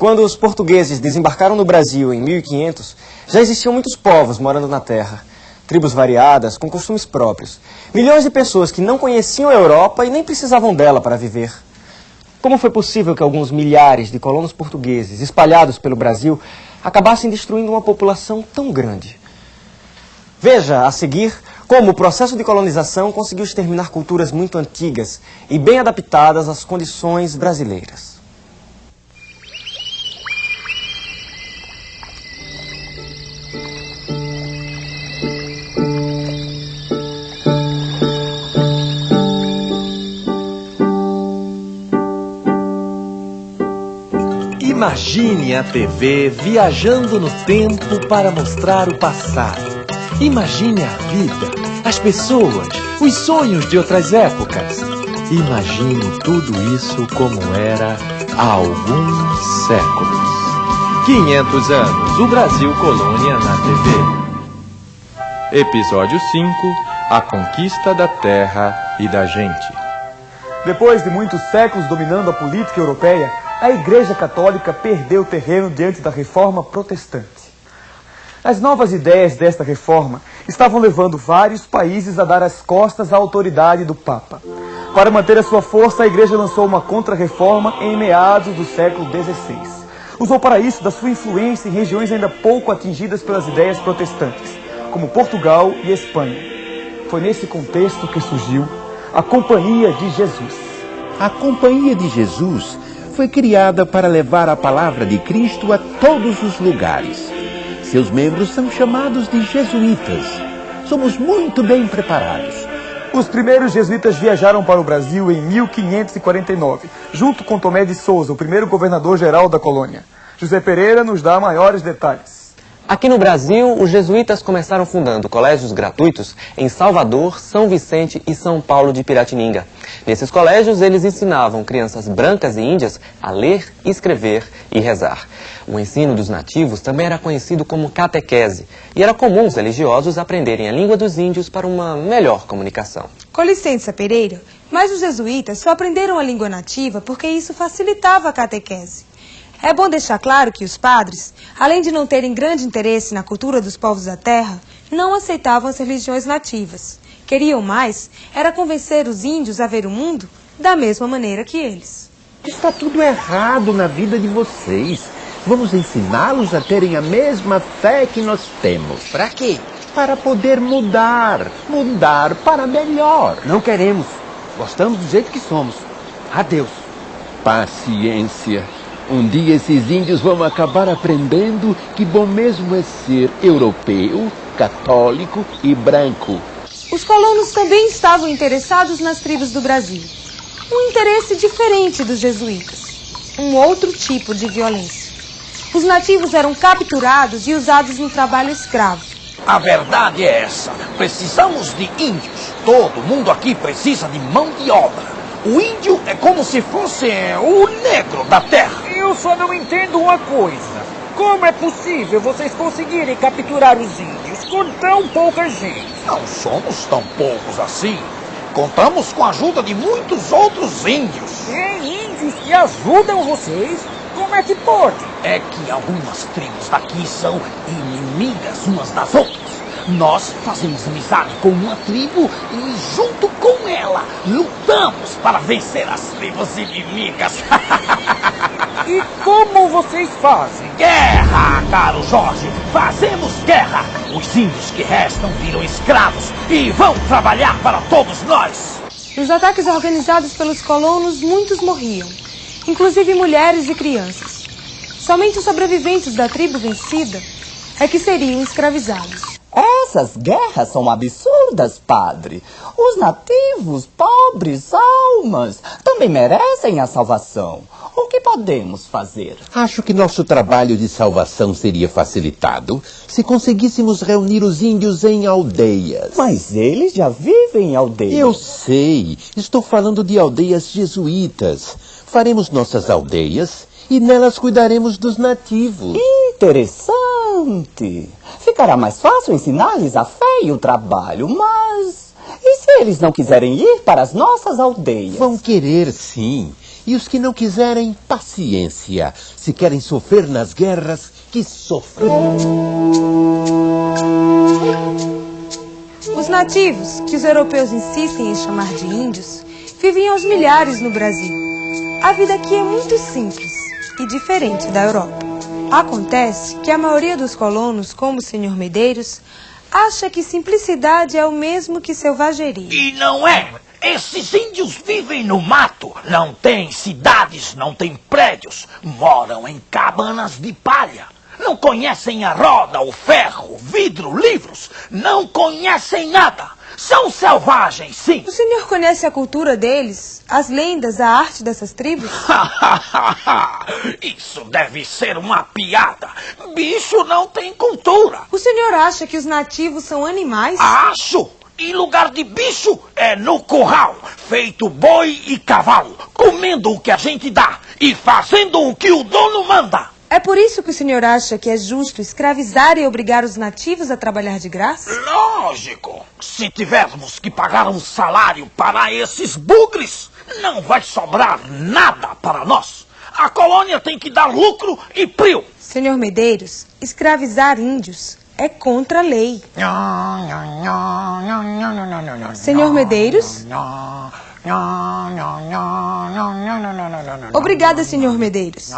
Quando os portugueses desembarcaram no Brasil em 1500, já existiam muitos povos morando na terra. Tribos variadas, com costumes próprios. Milhões de pessoas que não conheciam a Europa e nem precisavam dela para viver. Como foi possível que alguns milhares de colonos portugueses espalhados pelo Brasil acabassem destruindo uma população tão grande? Veja, a seguir, como o processo de colonização conseguiu exterminar culturas muito antigas e bem adaptadas às condições brasileiras. Imagine a TV viajando no tempo para mostrar o passado. Imagine a vida, as pessoas, os sonhos de outras épocas. Imagine tudo isso como era há alguns séculos. 500 anos, o Brasil Colônia na TV. Episódio 5, A Conquista da Terra e da Gente. Depois de muitos séculos dominando a política europeia, a Igreja Católica perdeu terreno diante da reforma protestante. As novas ideias desta reforma estavam levando vários países a dar as costas à autoridade do Papa. Para manter a sua força, a Igreja lançou uma contra-reforma em meados do século XVI. Usou para isso da sua influência em regiões ainda pouco atingidas pelas ideias protestantes, como Portugal e Espanha. Foi nesse contexto que surgiu a Companhia de Jesus. A Companhia de Jesus foi criada para levar a palavra de Cristo a todos os lugares. Seus membros são chamados de jesuítas. Somos muito bem preparados. Os primeiros jesuítas viajaram para o Brasil em 1549, junto com Tomé de Souza, o primeiro governador-geral da colônia. José Pereira nos dá maiores detalhes. Aqui no Brasil, os jesuítas começaram fundando colégios gratuitos em Salvador, São Vicente e São Paulo de Piratininga. Nesses colégios, eles ensinavam crianças brancas e índias a ler, escrever e rezar. O ensino dos nativos também era conhecido como catequese, e era comum os religiosos aprenderem a língua dos índios para uma melhor comunicação. Com licença, Pereira, mas os jesuítas só aprenderam a língua nativa porque isso facilitava a catequese. É bom deixar claro que os padres, além de não terem grande interesse na cultura dos povos da terra, não aceitavam as religiões nativas. Queriam mais era convencer os índios a ver o mundo da mesma maneira que eles. Está tudo errado na vida de vocês. Vamos ensiná-los a terem a mesma fé que nós temos. Para quê? Para poder mudar para melhor. Não queremos. Gostamos do jeito que somos. Adeus. Paciência. Um dia esses índios vão acabar aprendendo que bom mesmo é ser europeu, católico e branco. Os colonos também estavam interessados nas tribos do Brasil. Um interesse diferente dos jesuítas. Um outro tipo de violência. Os nativos eram capturados e usados no trabalho escravo. A verdade é essa. Precisamos de índios. Todo mundo aqui precisa de mão de obra. O índio é como se fosse o negro da terra. Eu só não entendo uma coisa. Como é possível vocês conseguirem capturar os índios com tão pouca gente? Não somos tão poucos assim. Contamos com a ajuda de muitos outros índios. Tem índios que ajudam vocês? Como é que pode? É que algumas tribos daqui são inimigas umas das outras. Nós fazemos amizade com uma tribo e, junto com ela, lutamos para vencer as tribos inimigas. E como vocês fazem? Guerra, caro Jorge! Fazemos guerra! Os índios que restam viram escravos e vão trabalhar para todos nós! Nos ataques organizados pelos colonos, muitos morriam, inclusive mulheres e crianças. Somente os sobreviventes da tribo vencida é que seriam escravizados. Essas guerras são absurdas, padre. Os nativos, pobres almas, também merecem a salvação. O que podemos fazer? Acho que nosso trabalho de salvação seria facilitado se conseguíssemos reunir os índios em aldeias. Mas eles já vivem em aldeias. Eu sei. Estou falando de aldeias jesuítas. Faremos nossas aldeias e nelas cuidaremos dos nativos. Interessante. Ficará mais fácil ensinar-lhes a fé e o trabalho, mas... E se eles não quiserem ir para as nossas aldeias? Vão querer, sim. E os que não quiserem, paciência. Se querem sofrer nas guerras, que sofram. Os nativos, que os europeus insistem em chamar de índios, viviam aos milhares no Brasil. A vida aqui é muito simples e diferente da Europa. Acontece que a maioria dos colonos, como o Sr. Medeiros, acha que simplicidade é o mesmo que selvageria. E não é! Esses índios vivem no mato, não têm cidades, não têm prédios, moram em cabanas de palha. Não conhecem a roda, o ferro, o vidro, livros, não conhecem nada. São selvagens, sim. O senhor conhece a cultura deles, as lendas, a arte dessas tribos? Isso deve ser uma piada. Bicho não tem cultura. O senhor acha que os nativos são animais? Acho! Em lugar de bicho, é no curral, feito boi e cavalo, comendo o que a gente dá e fazendo o que o dono manda. É por isso que o senhor acha que é justo escravizar e obrigar os nativos a trabalhar de graça? Lógico! Se tivermos que pagar um salário para esses bugres, não vai sobrar nada para nós. A colônia tem que dar lucro e prio. Senhor Medeiros, escravizar índios é contra a lei. Senhor Medeiros? Obrigada, senhor Medeiros.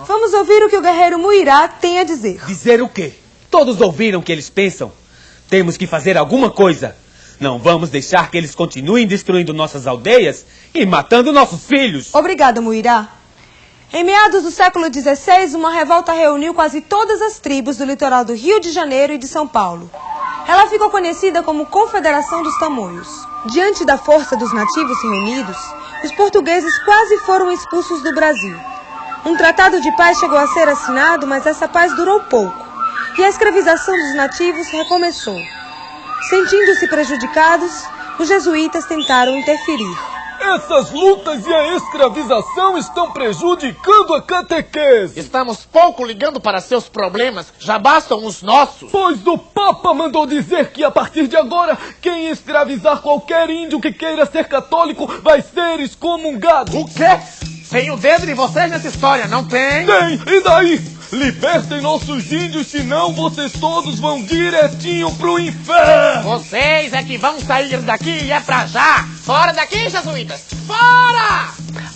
Vamos ouvir o que o guerreiro Muirá tem a dizer. Dizer o quê? Todos ouviram o que eles pensam. Temos que fazer alguma coisa. Não vamos deixar que eles continuem destruindo nossas aldeias e matando nossos filhos. Obrigada, Muirá. Em meados do século XVI, uma revolta reuniu quase todas as tribos do litoral do Rio de Janeiro e de São Paulo. Ela ficou conhecida como Confederação dos Tamoios. Diante da força dos nativos reunidos, os portugueses quase foram expulsos do Brasil. Um tratado de paz chegou a ser assinado, mas essa paz durou pouco, e a escravização dos nativos recomeçou. Sentindo-se prejudicados, os jesuítas tentaram interferir. Essas lutas e a escravização estão prejudicando a catequese. Estamos pouco ligando para seus problemas, já bastam os nossos. Pois o Papa mandou dizer que a partir de agora, quem escravizar qualquer índio que queira ser católico vai ser excomungado. O quê? Tem o dedo de vocês nessa história, não tem? Tem, e daí? Libertem nossos índios, senão vocês todos vão direitinho pro inferno. Vocês é que vão sair daqui e é pra já. Fora daqui, jesuítas! Fora!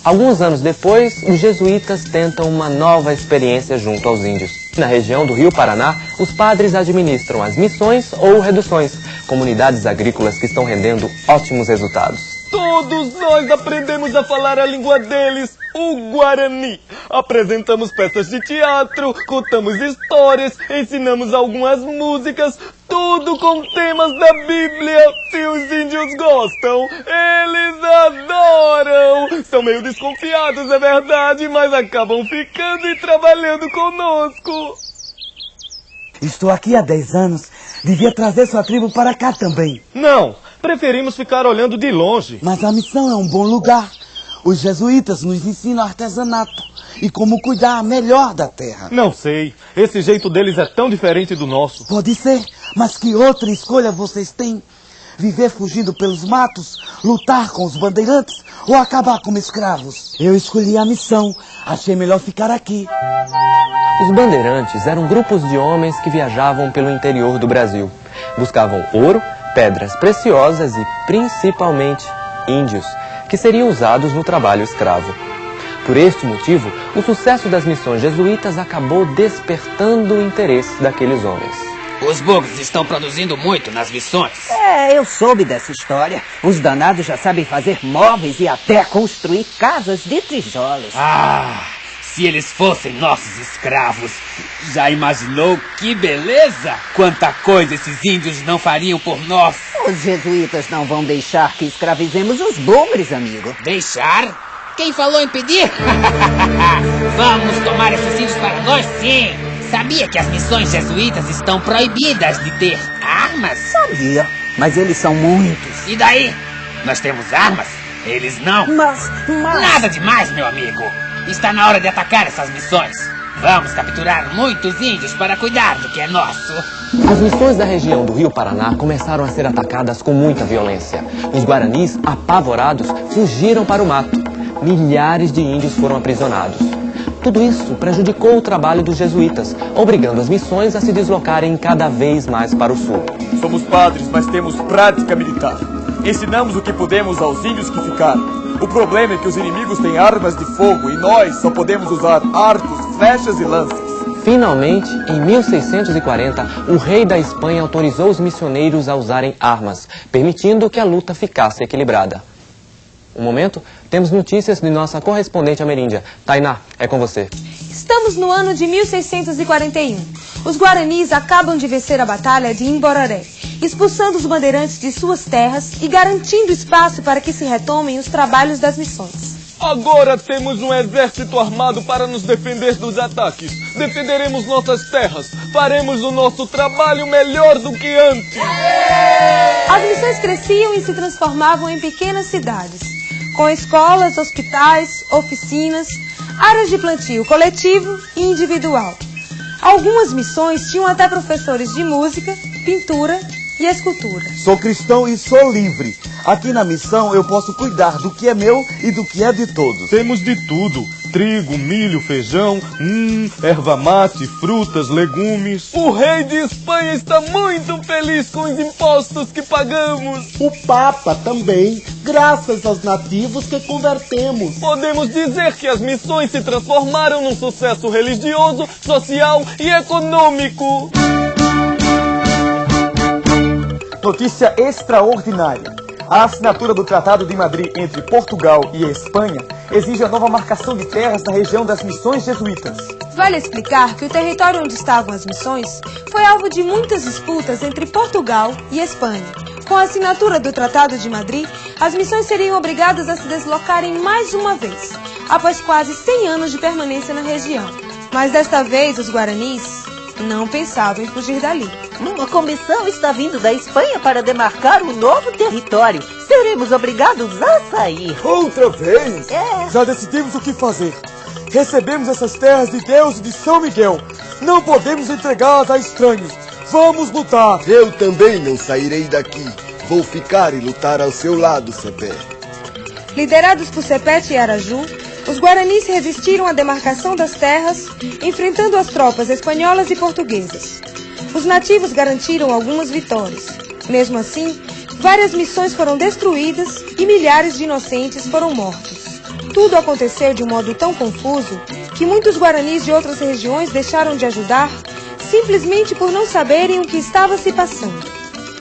Alguns anos depois, os jesuítas tentam uma nova experiência junto aos índios. Na região do Rio Paraná, os padres administram as missões ou reduções, comunidades agrícolas que estão rendendo ótimos resultados. Todos nós aprendemos a falar a língua deles, o Guarani. Apresentamos peças de teatro, contamos histórias, ensinamos algumas músicas, tudo com temas da Bíblia. Se os índios gostam, eles adoram. São meio desconfiados, é verdade, mas acabam ficando e trabalhando conosco. Estou aqui há 10 anos. Devia trazer sua tribo para cá também. Não, preferimos ficar olhando de longe. Mas a missão é um bom lugar. Os jesuítas nos ensinam artesanato e como cuidar melhor da terra. Não sei, esse jeito deles é tão diferente do nosso. Pode ser, mas que outra escolha vocês têm? Viver fugindo pelos matos, lutar com os bandeirantes ou acabar como escravos? Eu escolhi a missão, achei melhor ficar aqui. Os bandeirantes eram grupos de homens que viajavam pelo interior do Brasil. Buscavam ouro, pedras preciosas e, principalmente, índios, que seriam usados no trabalho escravo. Por este motivo, o sucesso das missões jesuítas acabou despertando o interesse daqueles homens. Os bugres estão produzindo muito nas missões. Eu soube dessa história. Os danados já sabem fazer móveis e até construir casas de tijolos. Se eles fossem nossos escravos, já imaginou que beleza? Quanta coisa esses índios não fariam por nós. Os jesuítas não vão deixar que escravizemos os bugres, amigo. Deixar? Quem falou em pedir? Vamos tomar esses índios para nós, sim. Sabia que as missões jesuítas estão proibidas de ter armas? Sabia, mas eles são muitos. E daí? Nós temos armas? Eles não. Mas... Nada demais, meu amigo. Está na hora de atacar essas missões. Vamos capturar muitos índios para cuidar do que é nosso. As missões da região do Rio Paraná começaram a ser atacadas com muita violência. Os guaranis, apavorados, fugiram para o mato. milhares de índios foram aprisionados. Tudo isso prejudicou o trabalho dos jesuítas, obrigando as missões a se deslocarem cada vez mais para o sul. Somos padres, mas temos prática militar. Ensinamos o que podemos aos índios que ficaram. O problema é que os inimigos têm armas de fogo e nós só podemos usar arcos, flechas e lanças. Finalmente, em 1640, o rei da Espanha autorizou os missioneiros a usarem armas, permitindo que a luta ficasse equilibrada. Um momento, temos notícias de nossa correspondente ameríndia. Tainá, é com você. Estamos no ano de 1641. Os guaranis acabam de vencer a batalha de Imbororé, expulsando os bandeirantes de suas terras e garantindo espaço para que se retomem os trabalhos das missões. Agora temos um exército armado para nos defender dos ataques. Defenderemos nossas terras. Faremos o nosso trabalho melhor do que antes. As missões cresciam e se transformavam em pequenas cidades, com escolas, hospitais, oficinas, áreas de plantio coletivo e individual. Algumas missões tinham até professores de música, pintura e escultura. Sou cristão e sou livre. Aqui na missão eu posso cuidar do que é meu e do que é de todos. Temos de tudo. Trigo, milho, feijão, erva mate, frutas, legumes. O rei de Espanha está muito feliz com os impostos que pagamos. O Papa também, graças aos nativos que convertemos. Podemos dizer que as missões se transformaram num sucesso religioso, social e econômico. Notícia extraordinária. A assinatura do Tratado de Madrid entre Portugal e Espanha exige a nova marcação de terras na região das missões jesuítas. Vale explicar que o território onde estavam as missões foi alvo de muitas disputas entre Portugal e Espanha. Com a assinatura do Tratado de Madrid, as missões seriam obrigadas a se deslocarem mais uma vez, após quase 100 anos de permanência na região. Mas desta vez, os guaranis não pensavam em fugir dali. Uma comissão está vindo da Espanha para demarcar um novo território. Seremos obrigados a sair. Outra vez? É. Já decidimos o que fazer. Recebemos essas terras de Deus e de São Miguel. Não podemos entregá-las a estranhos. Vamos lutar. Eu também não sairei daqui. Vou ficar e lutar ao seu lado, Cepé. Liderados por Sepete e Araju, os guaranis resistiram à demarcação das terras, enfrentando as tropas espanholas e portuguesas. Os nativos garantiram algumas vitórias. Mesmo assim, várias missões foram destruídas e milhares de inocentes foram mortos. Tudo aconteceu de um modo tão confuso que muitos guaranis de outras regiões deixaram de ajudar simplesmente por não saberem o que estava se passando.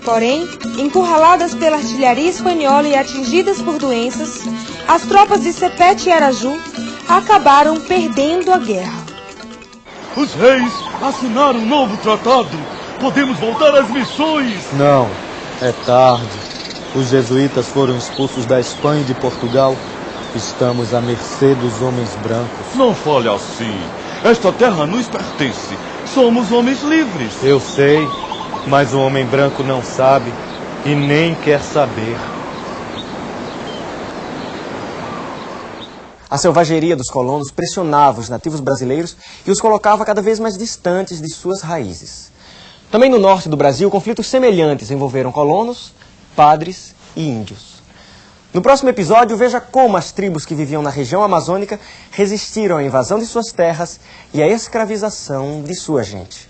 Porém, encurraladas pela artilharia espanhola e atingidas por doenças, as tropas de Sepete e Araju acabaram perdendo a guerra. Os reis assinaram um novo tratado. Podemos voltar às missões. Não, é tarde. Os jesuítas foram expulsos da Espanha e de Portugal. Estamos à mercê dos homens brancos. Não fale assim. Esta terra nos pertence. Somos homens livres. Eu sei, mas o homem branco não sabe e nem quer saber. A selvageria dos colonos pressionava os nativos brasileiros e os colocava cada vez mais distantes de suas raízes. Também no norte do Brasil, conflitos semelhantes envolveram colonos, padres e índios. No próximo episódio, veja como as tribos que viviam na região amazônica resistiram à invasão de suas terras e à escravização de sua gente.